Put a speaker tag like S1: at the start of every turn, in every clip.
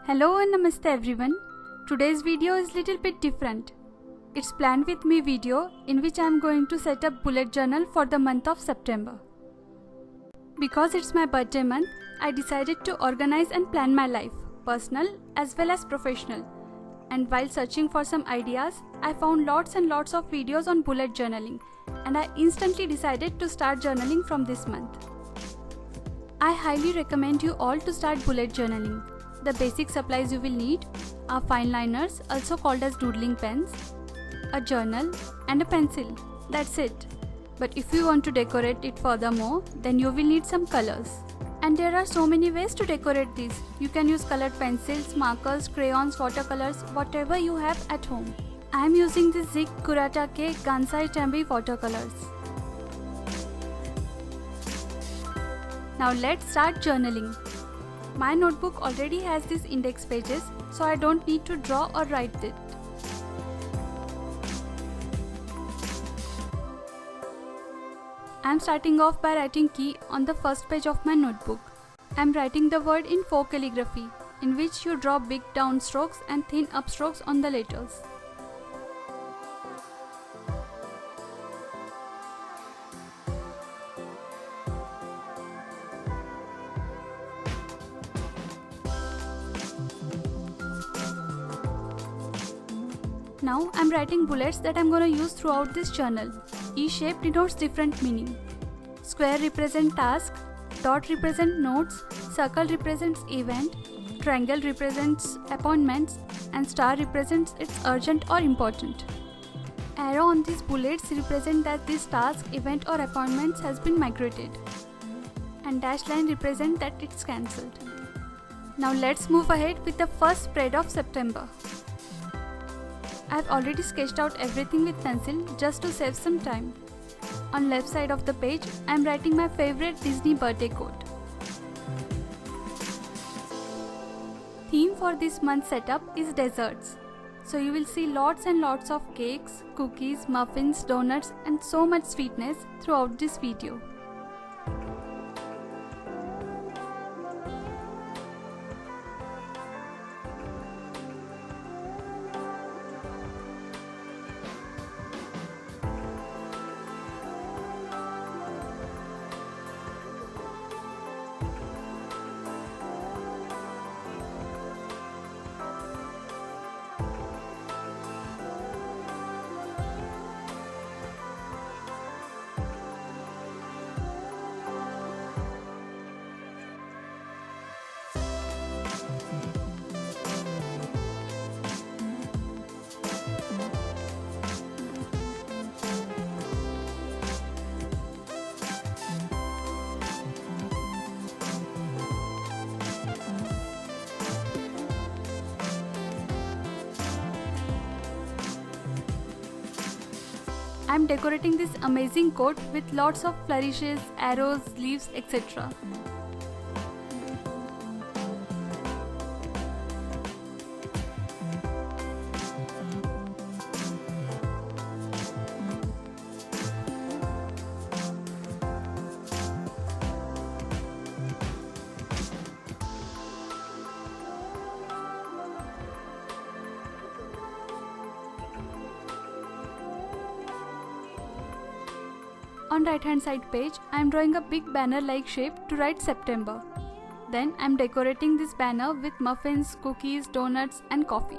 S1: Hello and namaste everyone. Today's video is little bit different. It's planned with me video in which I am going to set up bullet journal for the month of September. Because it's my birthday month, I decided to organize and plan my life, personal as well as professional. And while searching for some ideas, I found lots and lots of videos on bullet journaling and I instantly decided to start journaling from this month. I highly recommend you all to start bullet journaling. The basic supplies you will need are fineliners, also called as doodling pens, a journal and a pencil. That's it. But if you want to decorate it furthermore, then you will need some colors. And there are so many ways to decorate these. You can use colored pencils, markers, crayons, watercolors, whatever you have at home. I am using the Zini kuratake gansai tambi watercolors. Now let's start journaling. My notebook already has these index pages, so I don't need to draw or write it. I am starting off by writing key on the first page of my notebook. I am writing the word in 4 calligraphy, in which you draw big down strokes and thin up strokes on the letters. Now I am writing bullets that I am going to use throughout this journal. Each shape denotes different meaning. Square represents task, dot represents notes, circle represents event, triangle represents appointments, and star represents it's urgent or important. Arrow on these bullets represent that this task, event or appointments has been migrated. And dash line represent that it's cancelled. Now let's move ahead with the first spread of September. I have already sketched out everything with pencil just to save some time. On left side of the page, I am writing my favorite Disney birthday quote. Theme for this month's setup is desserts. So you will see lots and lots of cakes, cookies, muffins, donuts and so much sweetness throughout this video. I am decorating this amazing coat with lots of flourishes, arrows, leaves, etc. On right hand side page, I am drawing a big banner like shape to write September. Then I am decorating this banner with muffins, cookies, donuts and coffee.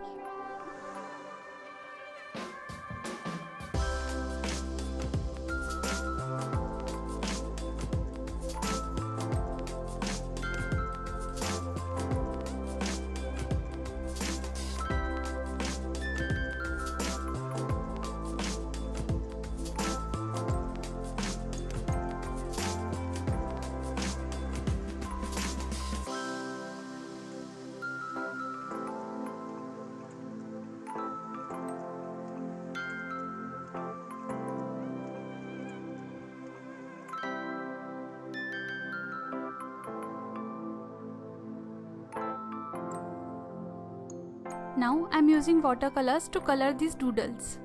S1: Now I am using watercolors to color these doodles.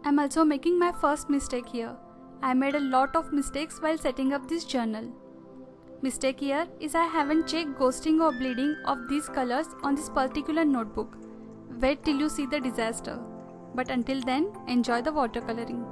S1: I am also making my first mistake here. I made a lot of mistakes while setting up this journal. Mistake here is I haven't checked ghosting or bleeding of these colors on this particular notebook. Wait till you see the disaster. But until then, enjoy the watercoloring.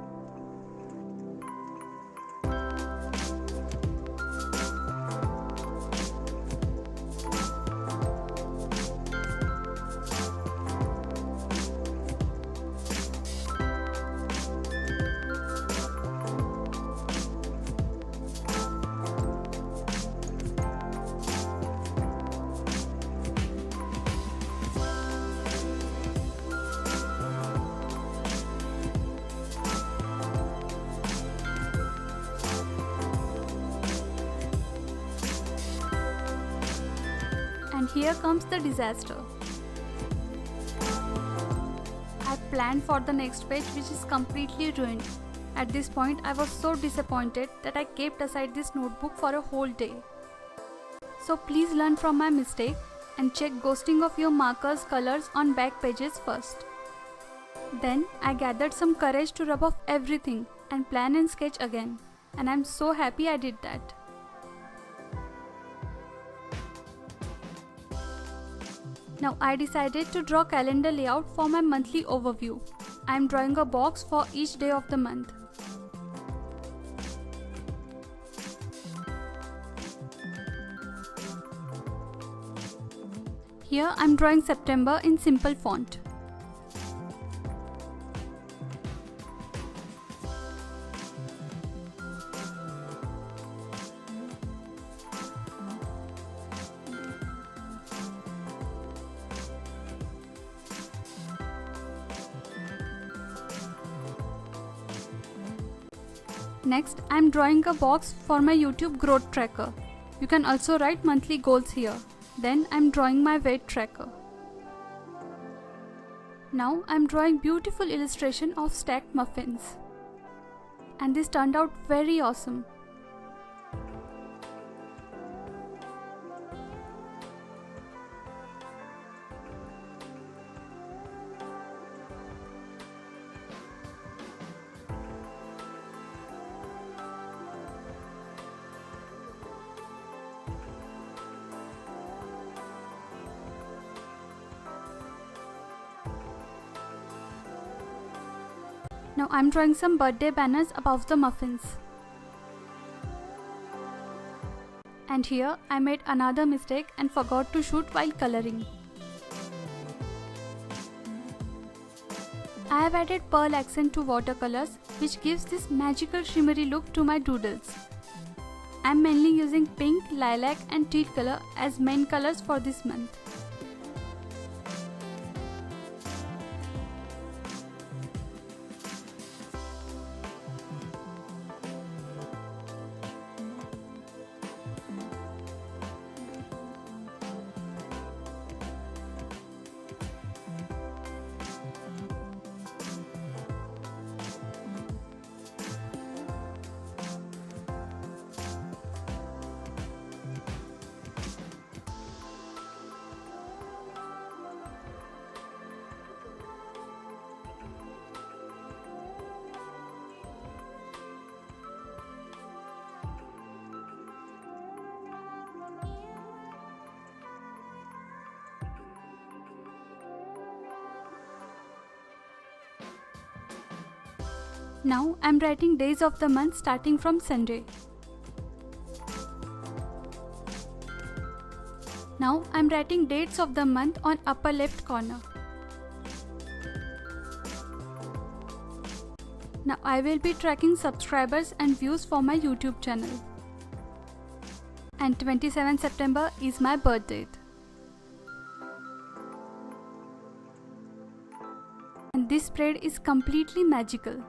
S1: And here comes the disaster. I planned for the next page which is completely ruined. At this point I was so disappointed that I kept aside this notebook for a whole day. So please learn from my mistake and check ghosting of your markers colors on back pages first. Then I gathered some courage to rub off everything and plan and sketch again, and I'm so happy I did that. Now I decided to draw calendar layout for my monthly overview. I am drawing a box for each day of the month. Here I am drawing September in simple font. Next, I am drawing a box for my YouTube growth tracker. You can also write monthly goals here. Then I am drawing my weight tracker. Now I am drawing beautiful illustration of stacked muffins. And this turned out very awesome. Now I am drawing some birthday banners above the muffins. And here I made another mistake and forgot to shoot while coloring. I have added pearl accent to watercolors, which gives this magical shimmery look to my doodles. I am mainly using pink, lilac and teal color as main colors for this month. Now I am writing days of the month starting from Sunday. Now I am writing dates of the month on upper left corner. Now I will be tracking subscribers and views for my YouTube channel. And 27 September is my birth date. And this spread is completely magical.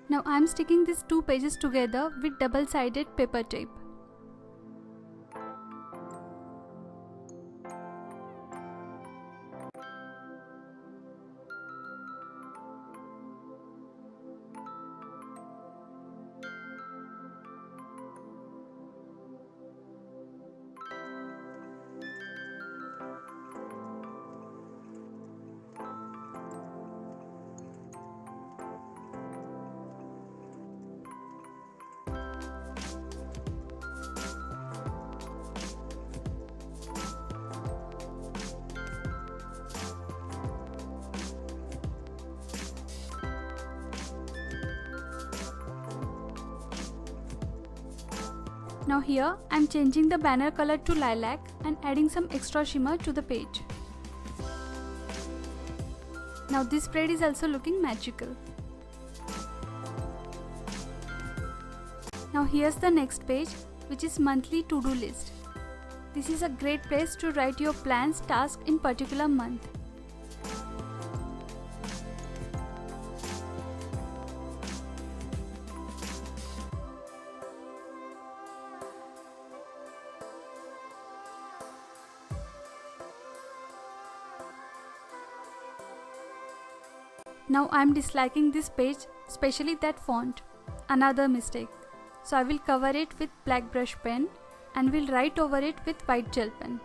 S1: Now I am sticking these two pages together with double-sided paper tape. Now here I am changing the banner color to lilac and adding some extra shimmer to the page. Now this spread is also looking magical. Now here's the next page, which is monthly to-do list. This is a great place to write your plans, tasks in particular month. Now I am disliking this page, especially that font. Another mistake. So I will cover it with black brush pen and will write over it with white gel pen.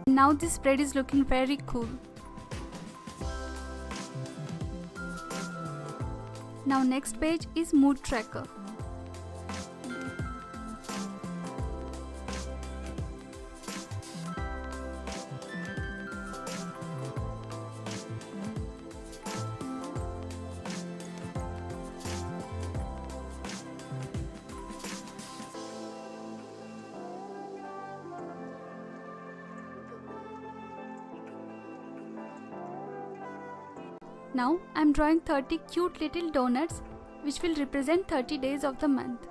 S1: Now this spread is looking very cool. Now next page is mood tracker. Now I am drawing 30 cute little donuts which will represent 30 days of the month.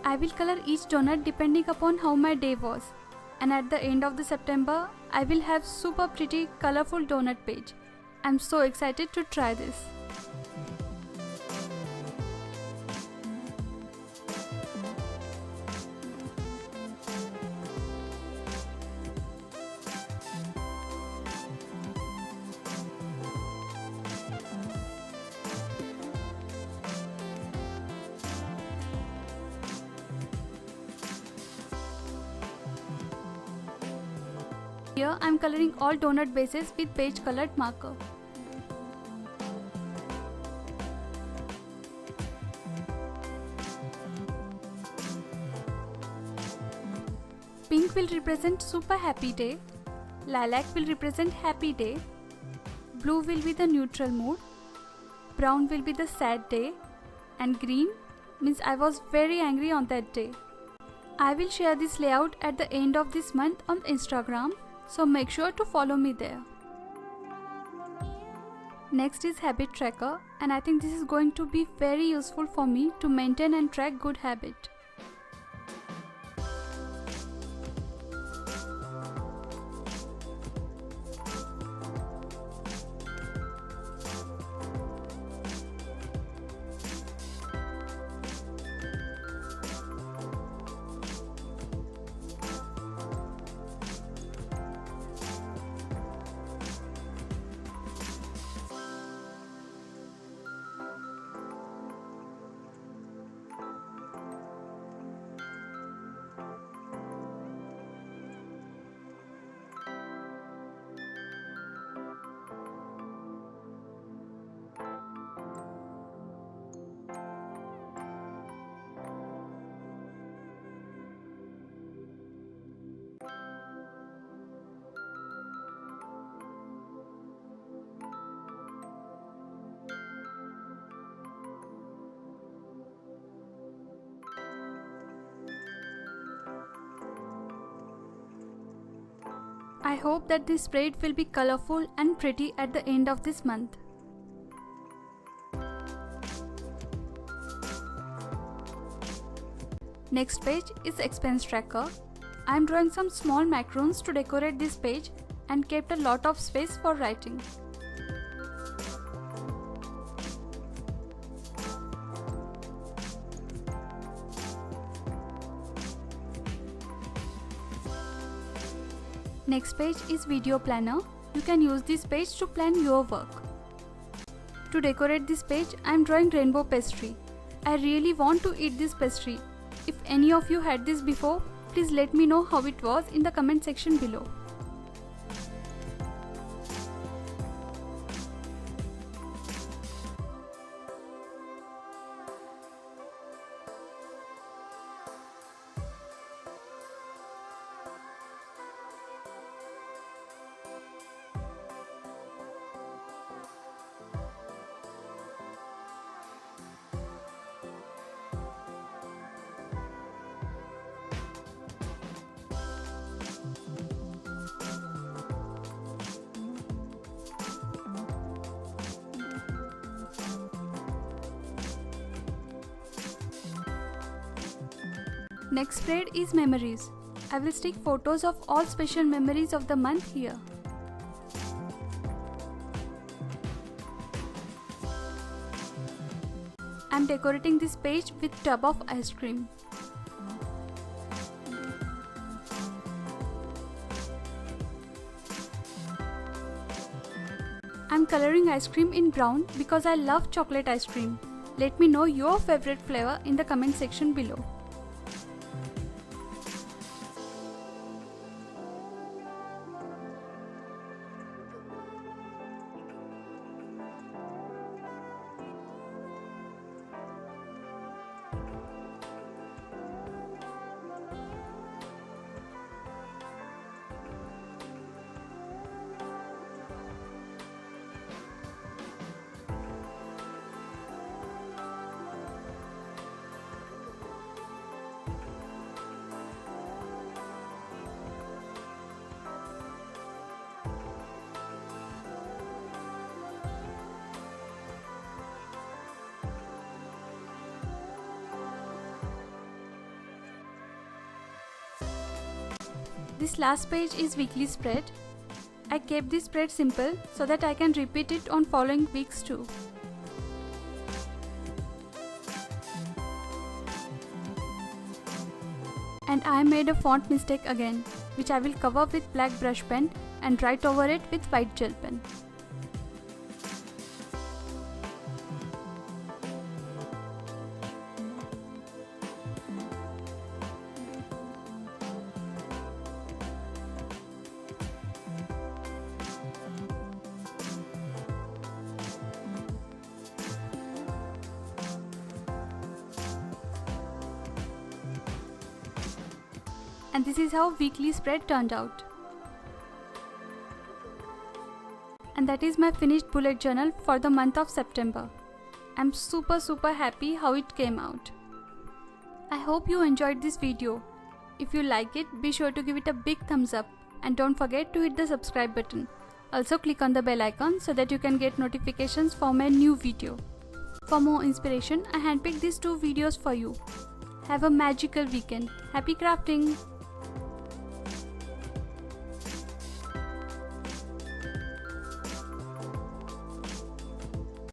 S1: I will color each donut depending upon how my day was. And at the end of the September, I will have super pretty colorful donut page. I'm so excited to try this. Here I am coloring all donut bases with beige colored marker. Pink will represent super happy day, lilac will represent happy day, blue will be the neutral mood, brown will be the sad day, and green means I was very angry on that day. I will share this layout at the end of this month on Instagram. So make sure to follow me there. Next is habit tracker, and I think this is going to be very useful for me to maintain and track good habit. I hope that this spread will be colorful and pretty at the end of this month. Next page is expense tracker. I am drawing some small macarons to decorate this page and kept a lot of space for writing. Next page is video planner. You can use this page to plan your work. To decorate this page, I am drawing rainbow pastry. I really want to eat this pastry. If any of you had this before, please let me know how it was in the comment section below. Next spread is memories. I will stick photos of all special memories of the month here. I am decorating this page with tub of ice cream. I am coloring ice cream in brown because I love chocolate ice cream. Let me know your favorite flavor in the comment section below. This last page is weekly spread. I kept this spread simple so that I can repeat it on following weeks too. And I made a font mistake again, which I will cover with black brush pen and write over it with white gel pen. And this is how weekly spread turned out. And that is my finished bullet journal for the month of September. I'm super happy how it came out. I hope you enjoyed this video. If you like it, be sure to give it a big thumbs up and don't forget to hit the subscribe button. Also click on the bell icon so that you can get notifications for my new video. For more inspiration, I handpicked these two videos for you. Have a magical weekend. Happy crafting!